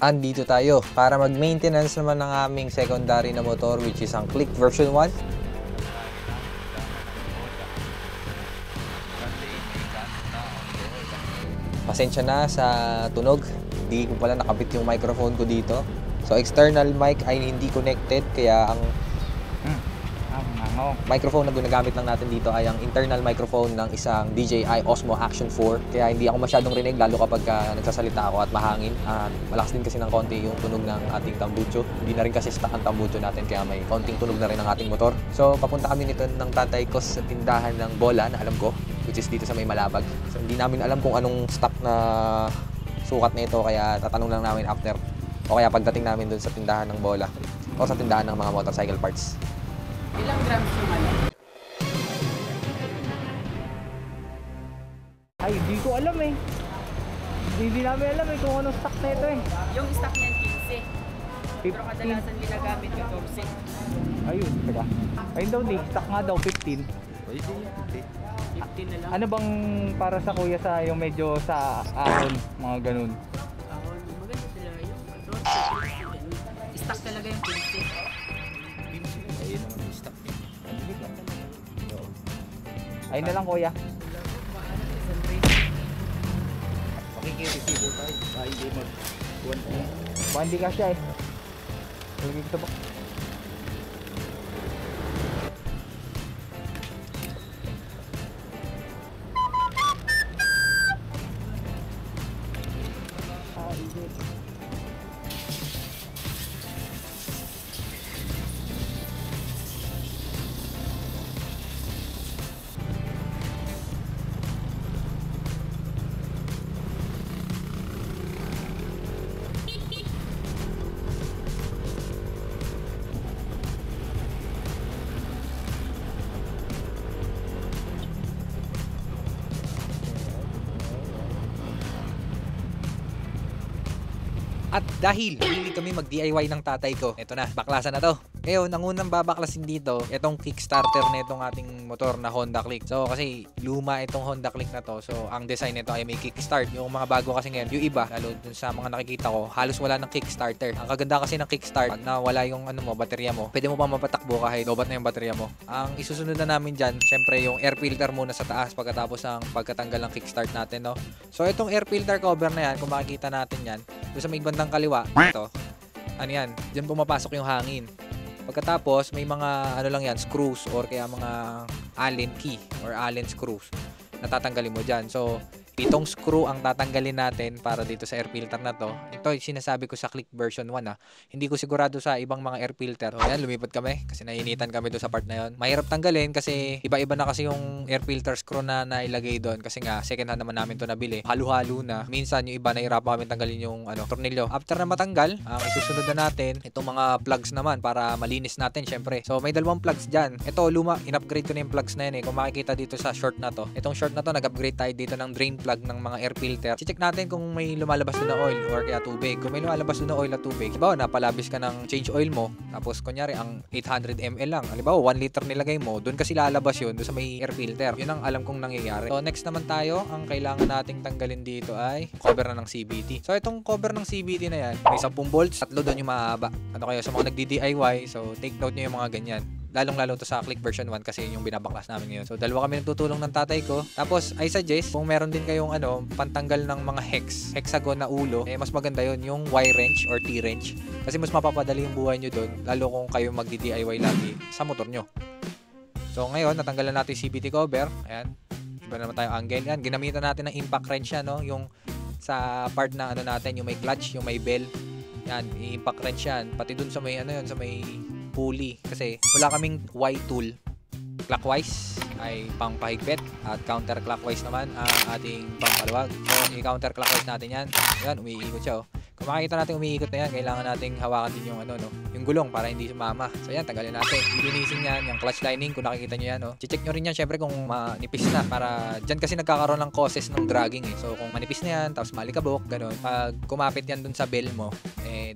Andito tayo para mag-maintenance naman ng aming secondary na motor, which is ang Click version 1. Pasensya na sa tunog, hindi ko pala nakabit yung microphone ko dito. So external mic ay hindi connected, kaya ang microphone na ginagamit lang natin dito ay ang internal microphone ng isang DJI Osmo Action 4. Kaya hindi ako masyadong rinig, lalo kapag nagsasalita ako at mahangin. Malakas din kasi ng konti yung tunog ng ating tambucho. Hindi na rin kasi stock ang tambucho natin, kaya may konting tunog na rin ang ating motor. So papunta kami nito ng tatay ko sa tindahan ng bola na alam ko, which is dito sa may Malabag. So hindi namin alam kung anong stock na sukat nito, kaya tatanong lang namin after. O kaya pagdating namin dun sa tindahan ng bola o sa tindahan ng mga motorcycle parts. Ilang grams yung ano? Ay, hindi ko alam eh. Hindi namin alam eh kung anong stock na ito eh. Yung stock niyan 15. 15. Pero kadalasan ginagamit 14. Ayun, teka. Ayun daw di, stock nga daw 15. 15 na lang. Ano bang para sa kuya sa yung medyo sa ahon, mga ganun? Maganda talaga yung stock talaga yung 15. Ayun na lang kuya. Makikiresibo tayo. Hindi Hindi ka siya eh. Lagay ko ba? At dahil hilig kami mag-DIY ng tatay ko, eto na, baklasan na to. Ngayon, ang unang babaklasin dito, itong kickstarter na itong ating motor na Honda Click. So, kasi luma itong Honda Click na to. So, ang design nito ay may kickstart. Yung mga bago kasi ngayon, yung iba, lalo dun sa mga nakikita ko, halos wala ng kickstarter. Ang kaganda kasi ng kickstart, na wala yung baterya mo, pwede mo pa mapatakbo kahit lobat na yung baterya mo. Ang isusunod na namin dyan, syempre yung air filter muna sa taas pagkatapos ng pagkatanggal ng kickstart natin, no? So, itong air filter cover na yan, kung makikita natin yan, doon sa may bandang kaliwa, ito, ano yan, dyan pumapasok yung hangin. Pagkatapos, may mga ano lang yan, screws or kaya mga Allen key or Allen screws na tatanggalin mo dyan. So, itong screw ang tatanggalin natin para dito sa air filter na to. Ito yung sinasabi ko sa Click version 1 ha. Hindi ko sigurado sa ibang mga air filter. So, ayan, lumipat kami kasi nainitan kami doon sa part na yon. Mahirap tanggalin kasi iba-iba na kasi yung air filter screw na nailagay doon kasi nga second hand naman namin to nabili. Halo-halo na. Minsan yung iba nahirapan kami tanggalin yung tornilyo. After na matanggal, ang isusunod na natin itong mga plugs naman para malinis natin syempre. So may dalawang plugs dyan. Ito luma, in-upgrade ko na yung plugs na yun eh. Kung makikita dito sa short na to. Itong short na to, nag-upgrade tayo dito ng drain plug ng mga air filter. I-check natin kung may lumalabas doon na oil or kaya tubig. Kung may lumalabas doon na oil at tubig, halimbawa napalabis ka ng change oil mo, tapos kunyari ang 800 ml lang, halimbawa 1 liter nilagay mo, doon kasi lalabas yun doon sa may air filter. Yun ang alam kong nangyayari. So next naman tayo, ang kailangan nating tanggalin dito ay cover na ng CVT. So itong cover ng CVT na yan, may 10 volts, 3 doon yung mahaba. Ano kayo sa mga nagdi-DIY, so take note nyo yung mga ganyan. Lalong-lalo to sa Click version 1 kasi yung binabaklas namin ngayon. So, dalawa kami nagtutulong ng tatay ko. Tapos, I suggest, kung meron din kayong pantanggal ng mga hexagon na ulo, mas maganda yon yung Y-wrench or T-wrench. Kasi mas mapapadali yung buhay nyo doon, lalo kung kayo magdi-DIY lagi sa motor nyo. So, ngayon, natanggalan natin yung CVT cover. Ayan. Iba naman tayong angle. Yan, ginamitan natin ng impact wrench yan, no? Yung sa part na natin, yung may clutch, yung may bell. Yan, impact wrench yan. Pati dun sa may, sa may pulley kasi wala kaming Y tool. Clockwise ay pang pahigpit at counterclockwise naman ang ating pangkaluwag. So, i-counterclockwise natin yan. Yan, umiikot siya. Kung makikita natin umiikot na yan, kailangan nating hawakan din yung yung gulong para hindi sumama. So yan, tanggalin natin. Linisin yan, yung clutch lining, kung nakikita nyo yan, check nyo rin yan syempre kung manipis na, para dyan kasi nagkakaroon ng causes ng dragging eh. So kung manipis na yan, tapos malikabok, ganun. Pag kumapit yan dun sa bell mo,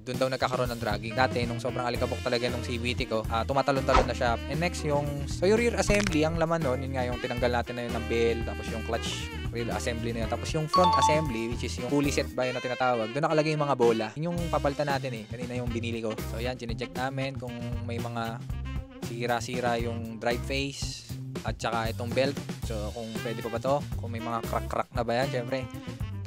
dun daw nagkakaroon ng dragging. Dati, nung sobrang alikabok talaga nung CVT ko, tumatalon-talon na siya. And next, yung rear assembly, ang laman nun, yun nga yung tinanggal natin na yun ng bell, tapos yung clutch rear assembly na yun. Tapos yung front assembly, which is yung fully set by na tinatawag, doon nakalagay yung mga bola. Yun yung papalitan natin eh. Kanina yung binili ko. So yan, chinecheck namin kung may mga sira-sira yung drive face at saka itong belt. So kung pwede pa ba to, kung may mga crack-crack na ba yan, syempre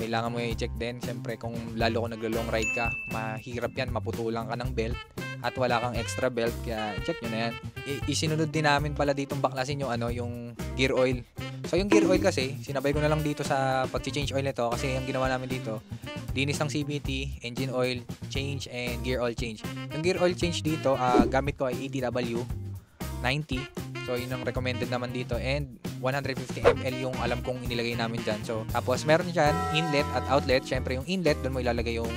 kailangan mo i-check din. Syempre kung lalo kung naglo-long ride ka, mahirap yan, maputulang ka ng belt at wala kang extra belt, kaya check nyo na yan. Isinunod din namin pala ditong baklasin yung yung gear oil. So yung gear oil kasi, sinabay ko na lang dito sa pag-change oil nito kasi yung ginawa namin dito, linis ng CVT, engine oil change, and gear oil change. Yung gear oil change dito, gamit ko ay ATW 90. So yun ang recommended naman dito, and 150 ml yung alam kong inilagay namin dyan. So tapos meron dyan inlet at outlet. Syempre yung inlet, doon mo ilalagay yung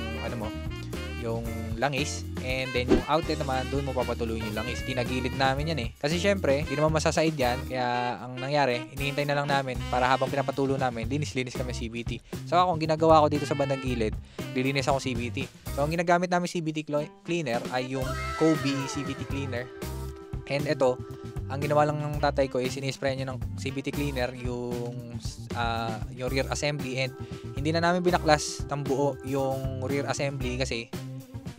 yung langis, and then yung outlet naman, doon mo papatuloy yung langis. Ginagilid namin yan eh. Kasi syempre, hindi naman masasaid yan. Kaya ang nangyari, hinihintay na lang namin para habang pinapatulo namin, linis-linis kami CVT. So ako, ang ginagawa ko dito sa bandang gilid, lilinis ako CVT. So ang ginagamit namin CVT cleaner ay yung Kobe CVT cleaner. And ito, ang ginawa lang ng tatay ko is sinispray niya ng CVT cleaner yung rear assembly, and hindi na namin binaklas ng buo yung rear assembly kasi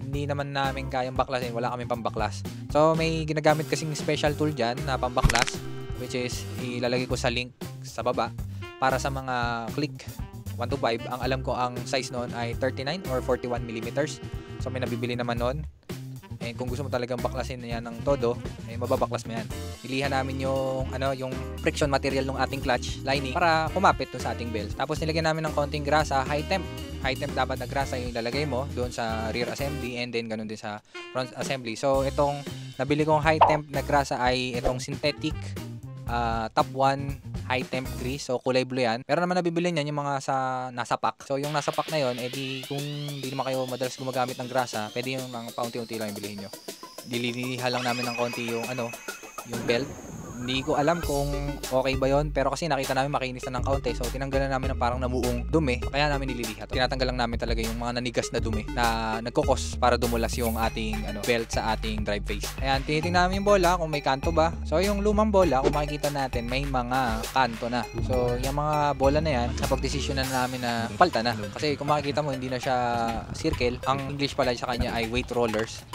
hindi naman namin kayang baklasin, wala kaming pambaklas. So may ginagamit kasing special tool dyan na pambaklas, which is ilalagay ko sa link sa baba para sa mga click 125. Ang alam ko ang size noon ay 39 or 41 millimeters. So may nabibili naman noon. And kung gusto mo talagang baklasin na yan ng todo, eh mababaklas mo yan. Ilihan namin yung yung friction material ng ating clutch lining para kumapit to sa ating belt. Tapos nilagyan namin ng konting grasa, high temp. High temp dapat na grasa yung ilalagay mo doon sa rear assembly, and then ganun din sa front assembly. So itong nabili kong high temp na grasa ay itong synthetic top 1 high temp grease. So kulay blue yan. Pero naman nabibili niyan yung mga nasa pack. So yung nasa pack na yon, edi kung hindi naman kayo madalas gumagamit ng grasa, pwede yung mga paunti-unti lang yung bilhin nyo. Dilinihan lang namin ng konti yung yung belt. Hindi ko alam kung okay ba yon, pero kasi nakita namin makinis na ng kaunti, so tinanggalan namin ng parang namuong dumi, kaya namin nililihat. Tinatanggal lang namin talaga yung mga nanigas na dumi na nagkokos para dumulas yung ating belt sa ating drive face. Ayan, tinitingnan namin yung bola kung may kanto ba. So yung lumang bola, kung makikita natin, may mga kanto na. So yung mga bola na yan, napag-desisyon na namin na palta na. Kasi kung makikita mo, hindi na siya circle. Ang English pala sa kanya ay weight rollers.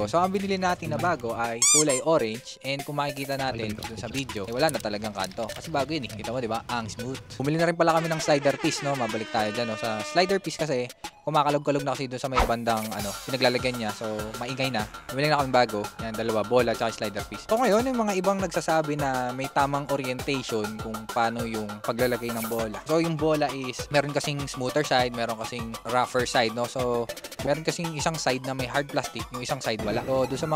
So ang binili natin na bago ay kulay orange, and kung makikita natin dun sa video, wala na talagang kanto. Kasi bago yun eh. Kita mo, di ba? Ang smooth. Bumili na rin pala kami ng slider piece, no? Mabalik tayo dyan, no? Sa slider piece kasi, kumakalog-kalog na kasi doon sa may bandang, pinaglalagyan niya. So, maingay na. Bumili na kami bago. Yan, dalawa, bola, tsaka slider piece. So, ngayon, yung mga ibang nagsasabi na may tamang orientation kung paano yung paglalagay ng bola. So, yung bola is, meron kasing smoother side, meron kasing rougher side, no? So, meron kasing isang side na may hard plastic, yung isang side wala. So, doon sa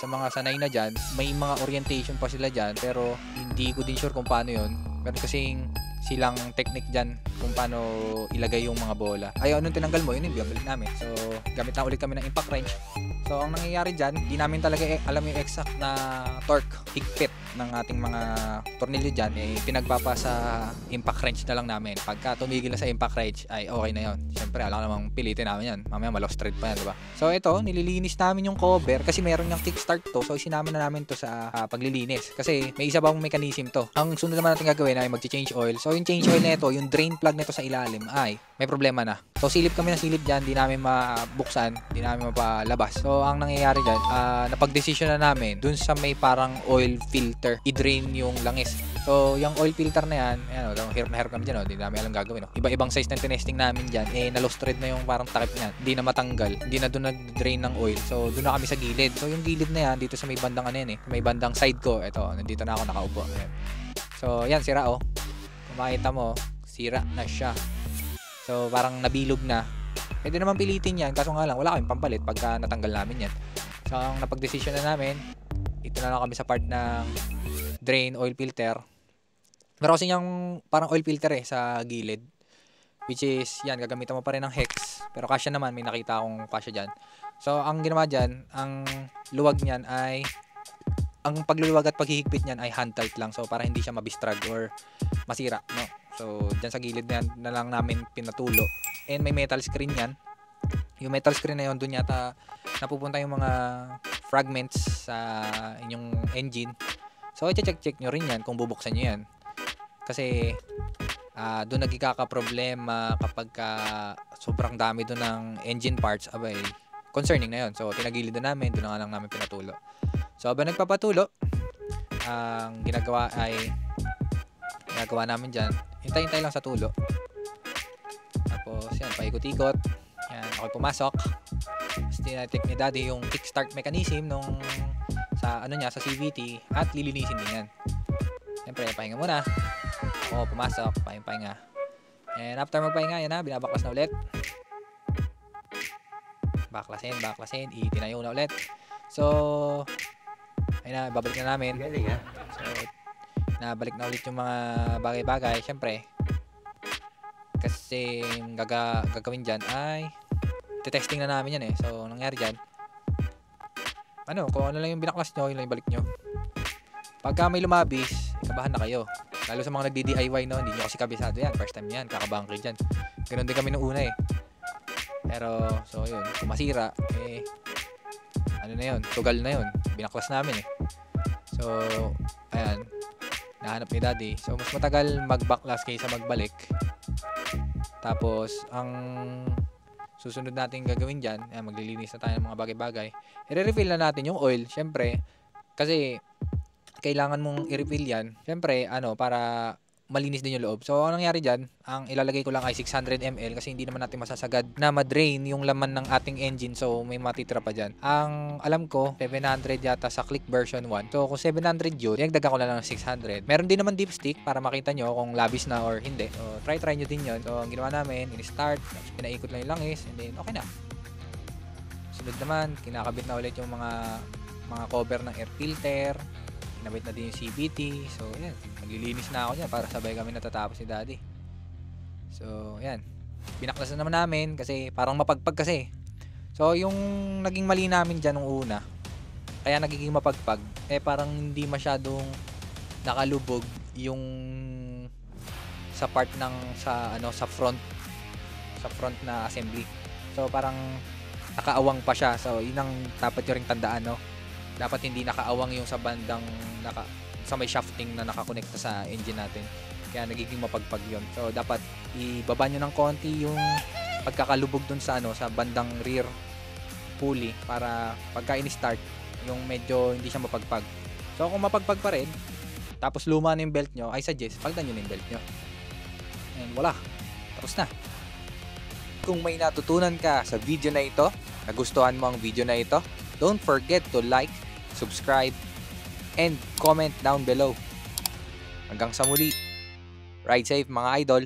mga sanay na dyan, may mga orientation pa sila dyan, pero hindi ko din sure kung paano yun. Meron kasing silang technique dyan kung paano ilagay yung mga bola. Ayaw, anong tinanggal mo, yun yung bibalik namin. So, gamit na ulit kami ng impact wrench. So, ang nangyayari dyan, di namin talaga alam yung exact na torque, higpit ng ating mga tornilyo dyan. Pinagpapa sa impact wrench na lang namin. Pagka tumigil na sa impact wrench, ay okay na yun. Siyempre, alam namang pilitin namin yan. Mamaya ma-lost thread pa yan, diba? So, ito, nililinis namin yung cover kasi meron yung kickstart to. So, isinama na namin to sa paglilinis. Kasi may isa bang mechanism to. Ang sunod naman natin gagawin ay mag-change oil. So, yung change oil nito, yung drain plug nito sa ilalim ay may problema na. So, silip kami na silip dyan. Di namin mabuksan. Di namin mapalabas. So, ang nangyayari dyan, napag-desisyon na namin dun sa may parang oil filter, i-drain yung langis. So, yung oil filter na yan, hirap na hirap kami dyan, hindi namin alam gagawin. Iba-ibang size ng tinesting namin dyan, na-lost thread na yung parang takip niyan. Hindi na matanggal, hindi na doon nag-drain ng oil. So, doon na kami sa gilid. So, yung gilid na yan, dito sa may bandang may bandang side ko. Ito, nandito na ako nakaupo. Ayan. So, yan, sira oh. Kung makita mo, sira na siya. So, parang nabilog na. Pwede naman pilitin yan, kaso nga lang, wala kaming pampalit pagka natanggal namin yan. So, ang napag-desisyon na namin, ito na lang kami sa part ng drain oil filter. Meron kasi yung parang oil filter sa gilid, which is, yan, gagamitan mo pa rin ng hex. Pero kasya naman, may nakita akong kasya dyan. So, ang ginawa dyan, ang luwag niyan ay, ang pagluluwag at paghihigpit niyan ay hand tight lang. So, para hindi siya mabistrag or masira, no? So, dyan sa gilid na, yan, na lang namin pinatulo. And may metal screen yan. Yung metal screen na yun, dun yata napupunta yung mga fragments sa inyong engine. So, i-check nyo rin yan kung bubuksan nyo yan. Kasi, Doon nagkakaproblema kapag sobrang dami doon ng engine parts, abay, concerning na yun. So, tinagilid na namin, doon na nga lang namin pinatulo. So, habang nagpapatulo, ang ginagawa namin dyan, hintay-hintay lang sa tulo. Tapos, yan, paikot-ikot. Yan, ako'y pumasok. Tapos, tinatik ni Daddy yung kickstart mechanism sa CVT at lilinisin din yan. Siyempre, pahinga muna. Ako, pumasok, pahinga. And after magpahinga, yan na, binabaklas na ulit. Baklasin, itinayo na ulit. So, ayun na, babalik na namin. Galing ha? So, nabalik na ulit yung mga bagay-bagay. Siyempre, kasi gagawin dyan ay testing na namin yan eh. So, nangyari dyan, kung ano lang yung binaklas nyo, yun lang yung balik nyo. Pagka may lumabis, kabahan na kayo. Lalo sa mga nagdi-DIY no, hindi nyo kasi kabisado yan. First time yan, kakabahan kayo dyan. Ganun din kami nung una eh. Pero, so yun, kung masira, ano na yun, tugal na yun. Binaklas namin eh. So, ayan, nahanap ni Daddy. So, mas matagal mag-backlash kaysa magbalik. Tapos, ang susunod natin gagawin dyan, maglilinis na tayo ng mga bagay-bagay. I-refill na natin yung oil, syempre, kasi kailangan mong i-refill yan. Syempre, para malinis din yung loob. So, anong nangyari dyan? Ang ilalagay ko lang ay 600 ml kasi hindi naman natin masasagad na ma-drain yung laman ng ating engine. So, may matitira pa dyan. Ang alam ko, 700 yata sa Click version 1. So, kung 700 yun, dinagdagan ko na lang ng 600. Meron din naman dipstick para makita nyo kung labis na or hindi. So, try nyo din yun. So, ang ginawa namin, in-start, pinaikot lang yung langis, and then, okay na. Sunod naman, kinakabit na ulit yung mga cover ng air filter. Kinabit na din yung CVT. So, yan. Maglilinis na ako niya para sabay kami natatapos ni Daddy. So, yan. Binaklas na naman namin kasi parang mapagpag kasi. So, yung naging mali namin dyan nung una, kaya nagiging mapagpag, parang hindi masyadong nakalubog yung sa part ng sa front na assembly. So, parang nakaawang pa siya. So, yun ang dapat nyo ring tandaan, no? Dapat hindi nakaawang yung sa bandang sa may shafting na nakakonekta sa engine natin. Kaya nagiging mapagpag yun. So, dapat ibaba nyo ng konti yung pagkakalubog dun sa sa bandang rear pulley para pagka in-start, yung medyo hindi siya mapagpag. So, kung mapagpag pa rin, tapos luma na yung belt nyo, I suggest, palitan nyo na yung belt nyo. And wala. Tapos na. Kung may natutunan ka sa video na ito, nagustuhan mo ang video na ito, don't forget to like, subscribe, and comment down below. Hanggang sa muli. Ride safe mga idol.